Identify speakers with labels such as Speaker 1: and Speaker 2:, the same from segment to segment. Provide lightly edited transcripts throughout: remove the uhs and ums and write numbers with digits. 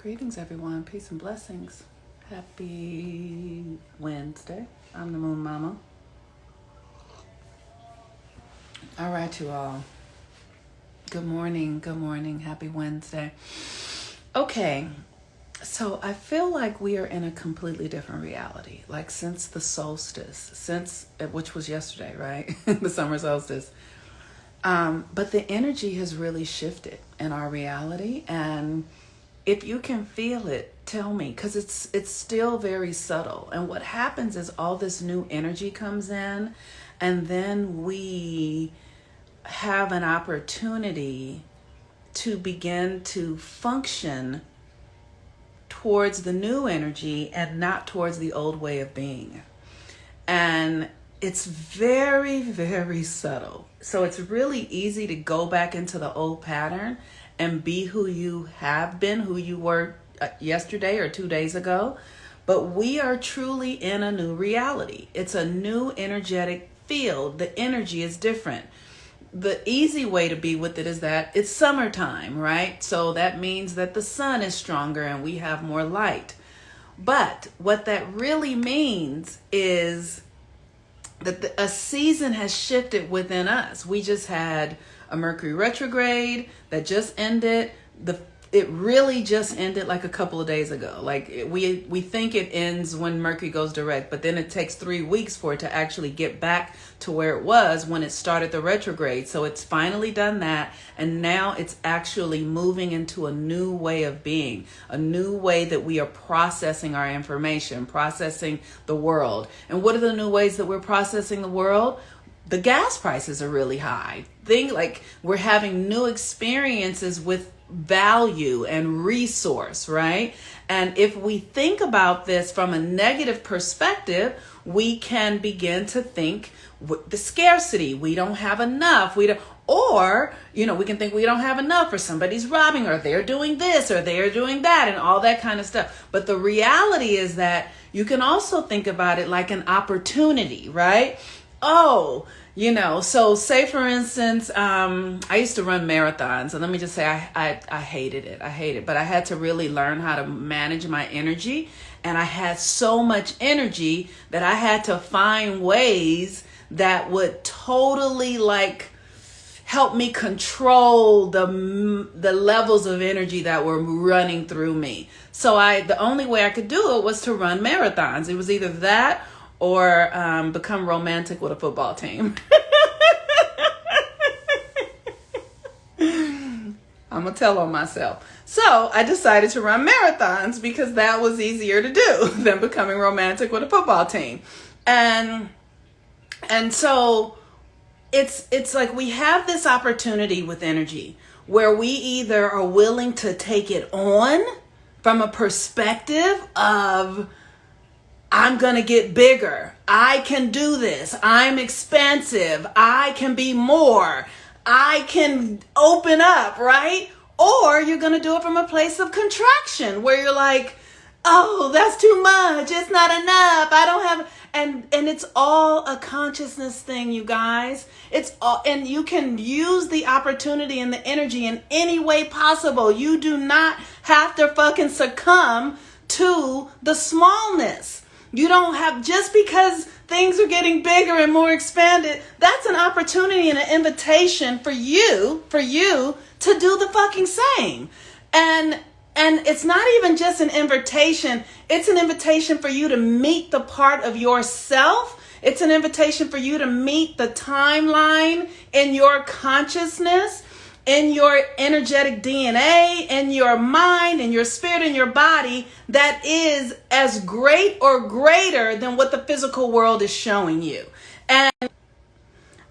Speaker 1: Greetings, everyone. Peace and blessings. Happy Wednesday. I'm the Moon Mama. All right, you all. Good morning. Good morning. Happy Wednesday. Okay, so I feel like we are in a completely different reality. Like since the solstice, which was yesterday, right? The summer solstice. But the energy has really shifted in our reality, and if you can feel it, tell me, because it's still very subtle. And what happens is all this new energy comes in, and then we have an opportunity to begin to function towards the new energy and not towards the old way of being. And it's very, very subtle. So it's really easy to go back into the old pattern and be who you have been, who you were yesterday or 2 days ago. But we are truly in a new reality. It's a new energetic field. The energy is different. The easy way to be with it is that it's summertime, right? So that means that the sun is stronger and we have more light. But what that really means is that a season has shifted within us. We just had a Mercury retrograde that just ended. It really just ended like a couple of days ago. Like we think it ends when Mercury goes direct, but then it takes 3 weeks for it to actually get back to where it was when it started the retrograde. So it's finally done that, and now it's actually moving into a new way of being, a new way that we are processing our information, processing the world. And what are the new ways that we're processing the world? The gas prices are really high. Think like we're having new experiences with value and resource, right? And if we think about this from a negative perspective, we can begin to think the scarcity. We don't have enough. We can think we don't have enough, or somebody's robbing, or they're doing this, or they're doing that, and all that kind of stuff. But the reality is that you can also think about it like an opportunity, right? So say for instance, I used to run marathons, and let me just say I hated it. But I had to really learn how to manage my energy, and I had so much energy that I had to find ways that would totally help me control the levels of energy that were running through me. So the only way I could do it was to run marathons. It was either that or become romantic with a football team. I'm going to tell on myself. So I decided to run marathons because that was easier to do than becoming romantic with a football team. And so it's like we have this opportunity with energy where we either are willing to take it on from a perspective of, I'm going to get bigger. I can do this. I'm expansive. I can be more. I can open up, right? Or you're going to do it from a place of contraction where you're like, oh, that's too much. It's not enough. I don't have, and it's all a consciousness thing, you guys. It's all, and you can use the opportunity and the energy in any way possible. You do not have to fucking succumb to the smallness. You don't have, just because things are getting bigger and more expanded, that's an opportunity and an invitation for you to do the fucking same. And it's not even just an invitation. It's an invitation for you to meet the part of yourself. It's an invitation for you to meet the timeline in your consciousness, in your energetic DNA, in your mind, in your spirit, in your body, that is as great or greater than what the physical world is showing you. And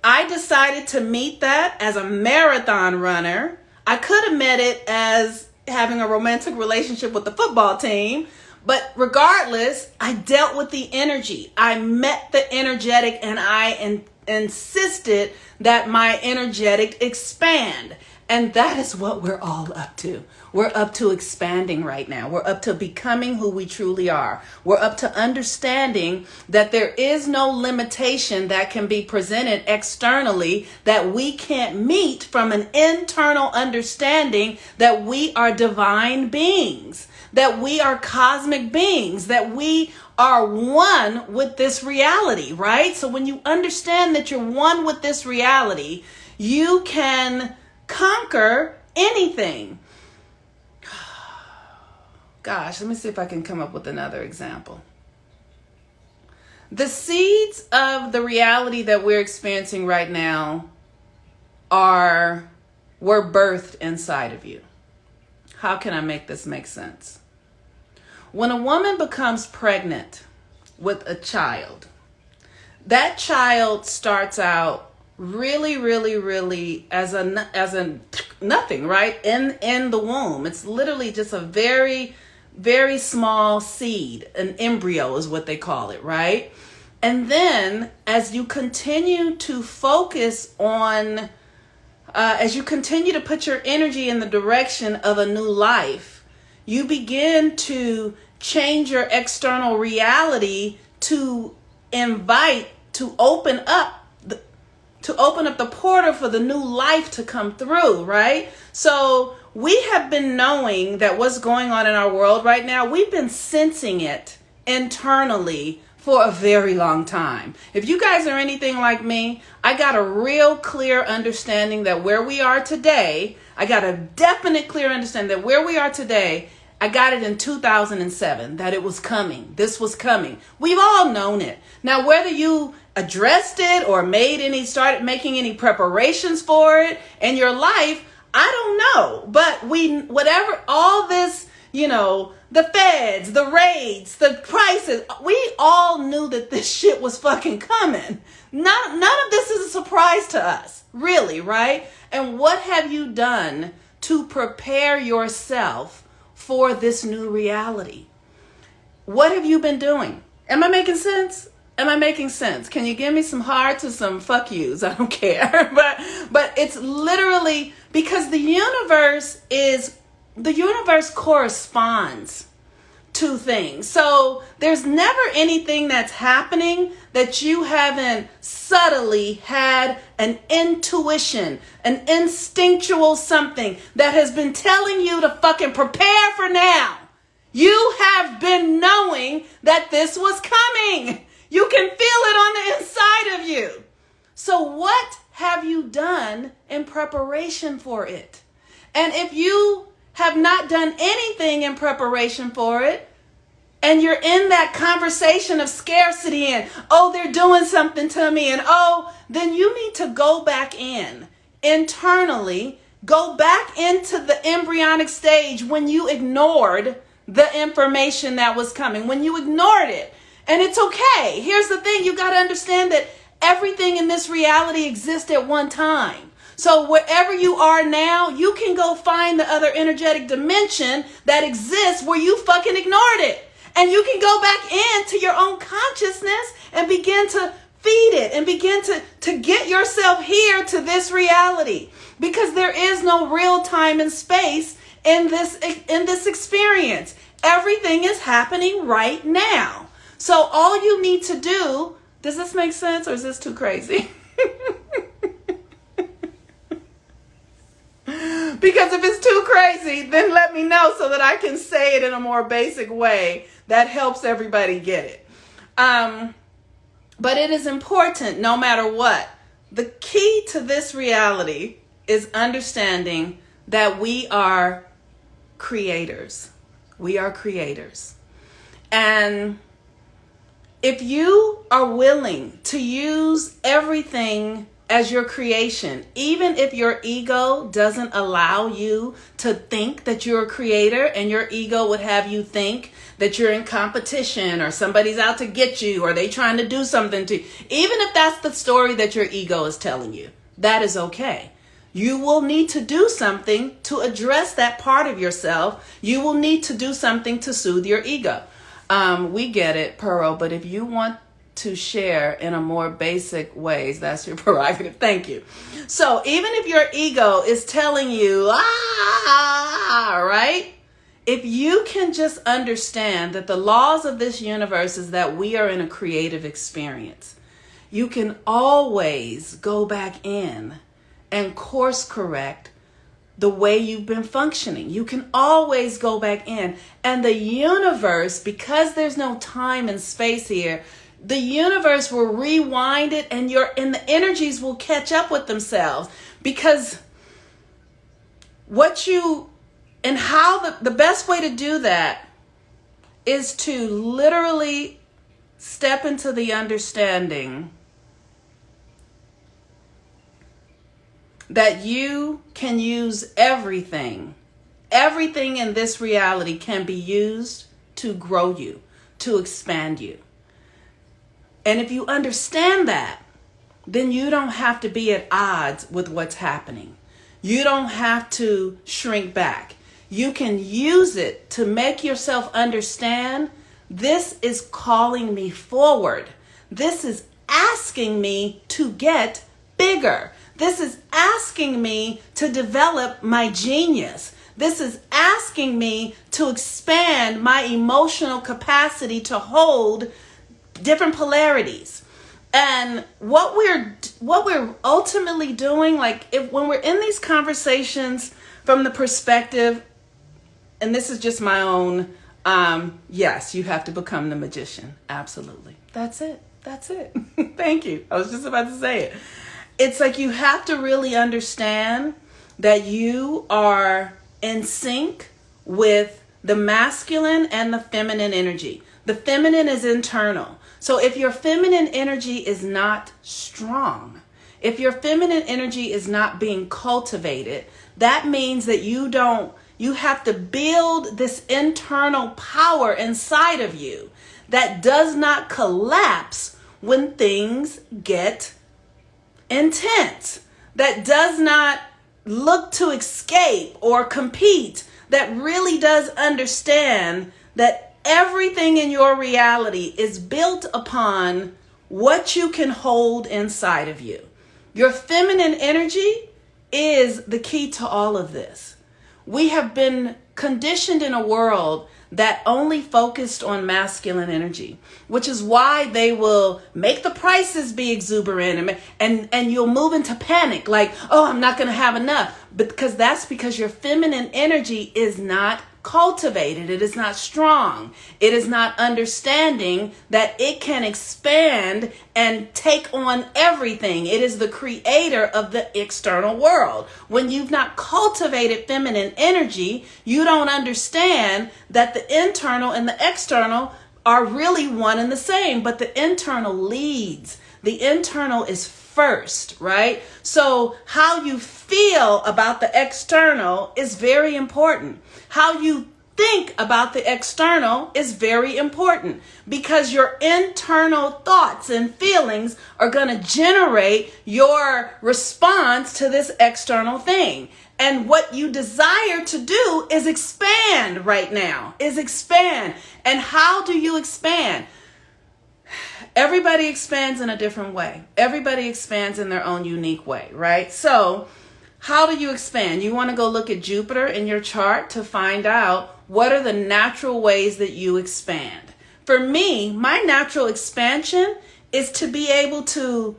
Speaker 1: I decided to meet that as a marathon runner. I could have met it as having a romantic relationship with the football team, but regardless, I dealt with the energy. I met the energetic, and I insisted that my energetic expand. And that is what we're all up to. We're up to expanding right now. We're up to becoming who we truly are. We're up to understanding that there is no limitation that can be presented externally that we can't meet from an internal understanding that we are divine beings. that we are cosmic beings, that we are one with this reality, right? So when you understand that you're one with this reality, you can conquer anything. Gosh, let me see if I can come up with another example. The seeds of the reality that we're experiencing right now were birthed inside of you. How can I make this make sense? When a woman becomes pregnant with a child, that child starts out really, really, really as a nothing, right? In the womb. It's literally just a very, very small seed. An embryo is what they call it, right? And then as you continue to focus on, as you continue to put your energy in the direction of a new life, you begin to change your external reality to invite, to open up the portal for the new life to come through, right? So we have been knowing that what's going on in our world right now, we've been sensing it internally for a very long time. If you guys are anything like me, I got a real clear understanding that where we are today, I got a definite clear understanding that where we are today, I got it in 2007, that it was coming. This was coming. We've all known it. Now, whether you addressed it or started making any preparations for it in your life, I don't know. But whatever, all this, the feds, the rates, the prices, we all knew that this shit was fucking coming. None of this is a surprise to us, really, right? And what have you done to prepare yourself for this new reality? What have you been doing? Am I making sense? Am I making sense? Can you give me some hearts or some fuck yous? I don't care. But it's literally because the universe corresponds to things. So there's never anything that's happening that you haven't subtly had an intuition, an instinctual something that has been telling you to fucking prepare for now. You have been knowing that this was coming. You can feel it on the inside of you. So what have you done in preparation for it? And if you have not done anything in preparation for it, and you're in that conversation of scarcity and, oh, they're doing something to me, and then you need to go back in internally, go back into the embryonic stage when you ignored the information that was coming, when you ignored it. And it's okay. Here's the thing. You got to understand that everything in this reality exists at one time. So wherever you are now, you can go find the other energetic dimension that exists where you fucking ignored it. And you can go back into your own consciousness and begin to feed it and begin to get yourself here to this reality. Because there is no real time and space in this experience. Everything is happening right now. So all you need to do, does this make sense or is this too crazy? Because if it's too crazy, then let me know so that I can say it in a more basic way that helps everybody get it. But it is important no matter what. The key to this reality is understanding that we are creators. We are creators. And if you are willing to use everything as your creation, even if your ego doesn't allow you to think that you're a creator and your ego would have you think that you're in competition or somebody's out to get you or they trying to do something to you, even if that's the story that your ego is telling you, that is okay. You will need to do something to address that part of yourself. You will need to do something to soothe your ego. We get it, Pearl, but if you want to share in a more basic ways, that's your prerogative. Thank you. So even if your ego is telling you, right? If you can just understand that the laws of this universe is that we are in a creative experience, you can always go back in and course correct the way you've been functioning. You can always go back in. And the universe, because there's no time and space here, the universe will rewind it, and the energies will catch up with themselves. Because how the best way to do that is to literally step into the understanding that you can use everything. Everything in this reality can be used to grow you, to expand you. And if you understand that, then you don't have to be at odds with what's happening. You don't have to shrink back. You can use it to make yourself understand, this is calling me forward. This is asking me to get bigger. This is asking me to develop my genius. This is asking me to expand my emotional capacity to hold different polarities. And what we're ultimately doing, like when we're in these conversations from the perspective, and this is just my own, yes, you have to become the magician. Absolutely. That's it. Thank you. I was just about to say it. It's like you have to really understand that you are in sync with the masculine and the feminine energy. The feminine is internal. So if your feminine energy is not strong, if your feminine energy is not being cultivated, that means that you have to build this internal power inside of you that does not collapse when things get intense, that does not look to escape or compete, that really does understand that everything in your reality is built upon what you can hold inside of you. Your feminine energy is the key to all of this. We have been conditioned in a world that only focused on masculine energy, which is why they will make the prices be exuberant and you'll move into panic like, oh, I'm not going to have enough. Because your feminine energy is not cultivated. It is not strong. It is not understanding that it can expand and take on everything. It is the creator of the external world. When you've not cultivated feminine energy, you don't understand that the internal and the external are really one and the same, but the internal leads. The internal is first, right? So how you feel about the external is very important. How you think about the external is very important, because your internal thoughts and feelings are going to generate your response to this external thing. And what you desire to do is expand right now, is expand. And how do you expand? Everybody expands in a different way. Everybody expands in their own unique way, right? So how do you expand? You want to go look at Jupiter in your chart to find out what are the natural ways that you expand. For me, my natural expansion is to be able to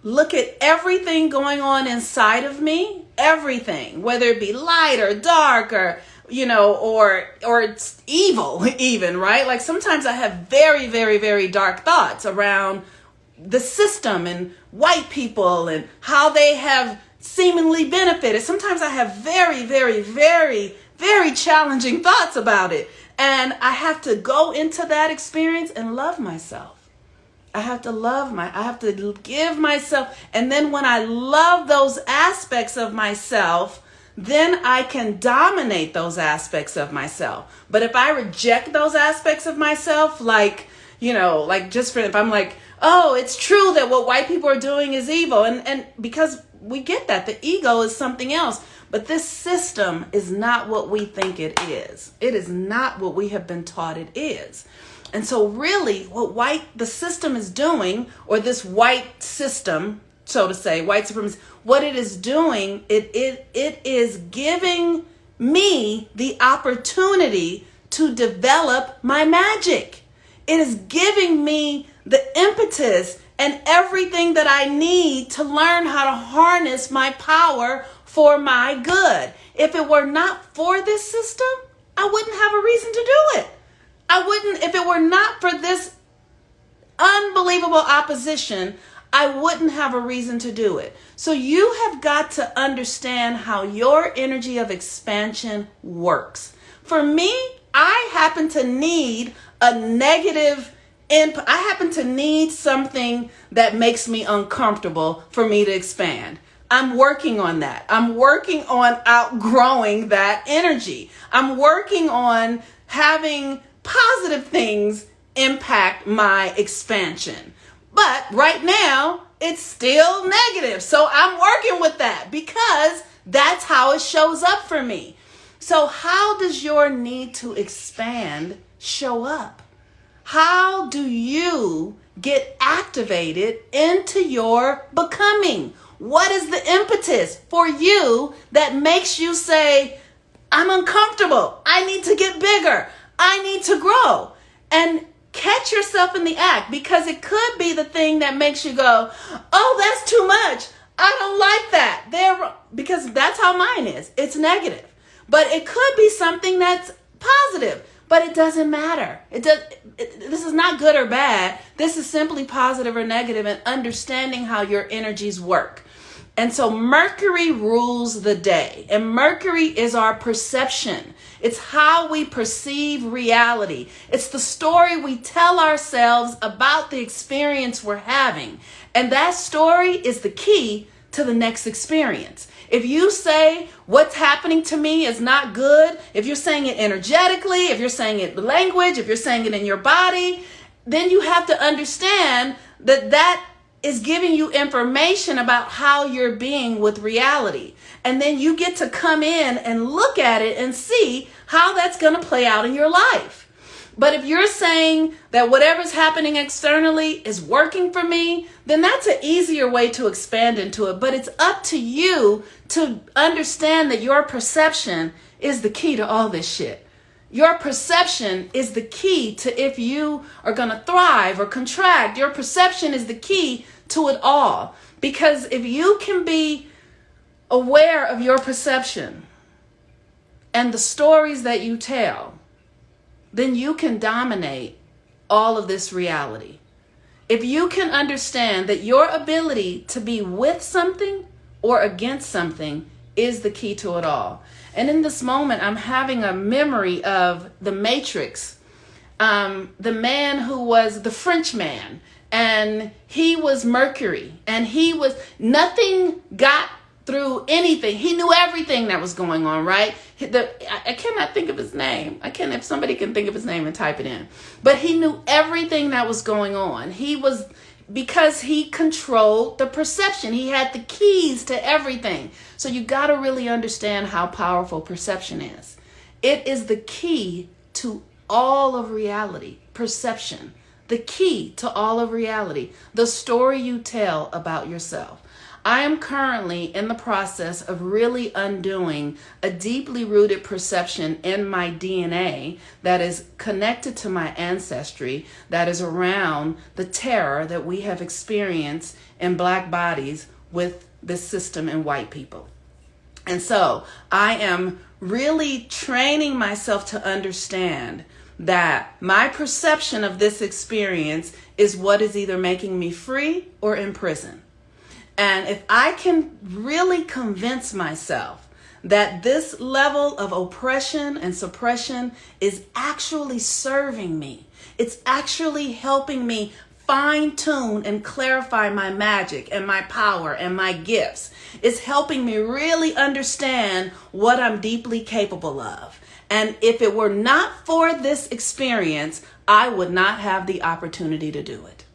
Speaker 1: look at everything going on inside of me, everything, whether it be light or dark or or it's evil even, right? Like sometimes I have very, very, very dark thoughts around the system and white people and how they have seemingly benefited. Sometimes I have very, very, very, very challenging thoughts about it. And I have to go into that experience and love myself. I have to give myself. And then when I love those aspects of myself, then I can dominate those aspects of myself. But if I reject those aspects of myself, if I'm like, oh, it's true that what white people are doing is evil. And because we get that, the ego is something else. But this system is not what we think it is. It is not what we have been taught it is. And so really what the system is doing, or this white system, so to say, white supremacy, what it is doing, it is giving me the opportunity to develop my magic. It is giving me the impetus and everything that I need to learn how to harness my power for my good. If it were not for this system, I wouldn't have a reason to do it. I wouldn't, if it were not for this unbelievable opposition, I wouldn't have a reason to do it. So you have got to understand how your energy of expansion works. For me, I happen to need a negative input. I happen to need something that makes me uncomfortable for me to expand. I'm working on that. I'm working on outgrowing that energy. I'm working on having positive things impact my expansion. But right now, it's still negative. So I'm working with that because that's how it shows up for me. So how does your need to expand show up? How do you get activated into your becoming? What is the impetus for you that makes you say, I'm uncomfortable. I need to get bigger. I need to grow. And catch yourself in the act, because it could be the thing that makes you go, oh, that's too much. I don't like that. Because that's how mine is. It's negative. But it could be something that's positive, but it doesn't matter. This is not good or bad. This is simply positive or negative, and understanding how your energies work. And so Mercury rules the day, and Mercury is our perception. It's how we perceive reality. It's the story we tell ourselves about the experience we're having. And that story is the key to the next experience. If you say what's happening to me is not good, if you're saying it energetically, if you're saying it in language, if you're saying it in your body, then you have to understand that that is giving you information about how you're being with reality. And then you get to come in and look at it and see how that's going to play out in your life. But if you're saying that whatever's happening externally is working for me, then that's an easier way to expand into it. But it's up to you to understand that your perception is the key to all this shit. Your perception is the key to if you are going to thrive or contract. Your perception is the key to it all. Because if you can be aware of your perception and the stories that you tell, then you can dominate all of this reality. If you can understand that your ability to be with something or against something is the key to it all. And in this moment, I'm having a memory of the Matrix, the man who was the French man, and he was Mercury, and nothing got through anything. He knew everything that was going on, right? I cannot think of his name. If somebody can think of his name and type it in. But he knew everything that was going on. Because he controlled the perception. He had the keys to everything. So you got to really understand how powerful perception is. It is the key to all of reality. Perception. The key to all of reality. The story you tell about yourself. I am currently in the process of really undoing a deeply rooted perception in my DNA that is connected to my ancestry, that is around the terror that we have experienced in Black bodies with this system and white people. And so I am really training myself to understand that my perception of this experience is what is either making me free or in prison. And if I can really convince myself that this level of oppression and suppression is actually serving me, it's actually helping me fine-tune and clarify my magic and my power and my gifts. It's helping me really understand what I'm deeply capable of. And if it were not for this experience, I would not have the opportunity to do it.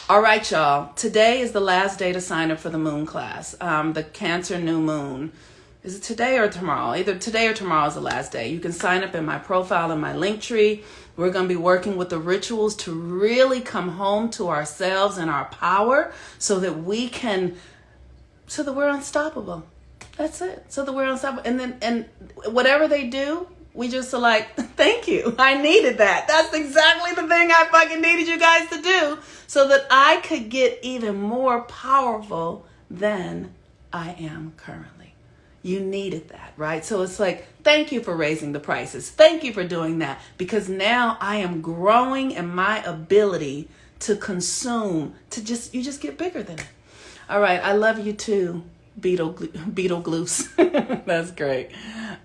Speaker 1: All right, y'all. Today is the last day to sign up for the moon class. The Cancer new moon. Is it today or tomorrow? Either today or tomorrow is the last day. You can sign up in my profile in my link tree. We're going to be working with the rituals to really come home to ourselves and our power so that we're unstoppable. That's it. So that we're unstoppable. And whatever they do, We just are like, thank you. I needed that. That's exactly the thing I fucking needed you guys to do so that I could get even more powerful than I am currently. You needed that, right? So it's like, thank you for raising the prices. Thank you for doing that, because now I am growing in my ability to consume, you just get bigger than it. All right. I love you too, Beetlejuice. That's great.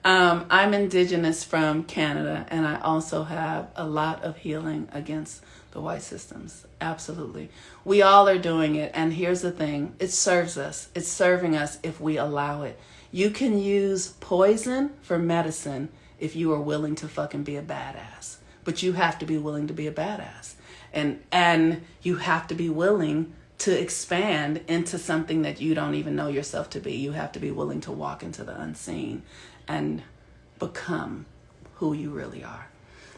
Speaker 1: I'm indigenous from Canada, and I also have a lot of healing against the white systems. Absolutely. We all are doing it. And here's the thing. It serves us. It's serving us if we allow it. You can use poison for medicine if you are willing to fucking be a badass. But you have to be willing to be a badass. And you have to be willing to expand into something that you don't even know yourself to be. You have to be willing to walk into the unseen and become who you really are.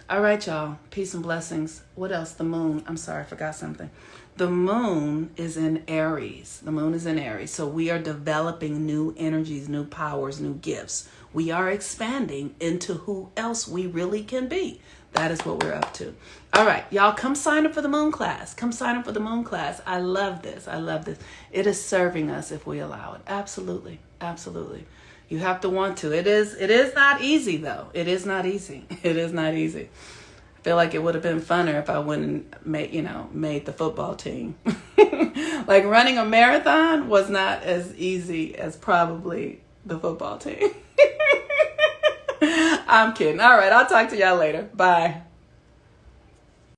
Speaker 1: All right, y'all. Peace and blessings. What else? The moon. I'm sorry, I forgot something. The moon is in Aries. The moon is in Aries. So we are developing new energies, new powers, new gifts. We are expanding into who else we really can be. That is what we're up to. All right, y'all, come sign up for the moon class. Come sign up for the moon class. I love this. I love this. It is serving us if we allow it. Absolutely. Absolutely. You have to want to. It is not easy, though. It is not easy. It is not easy. I feel like it would have been funner if I wouldn't made the football team. Like running a marathon was not as easy as probably the football team. I'm kidding. All right, I'll talk to y'all later. Bye.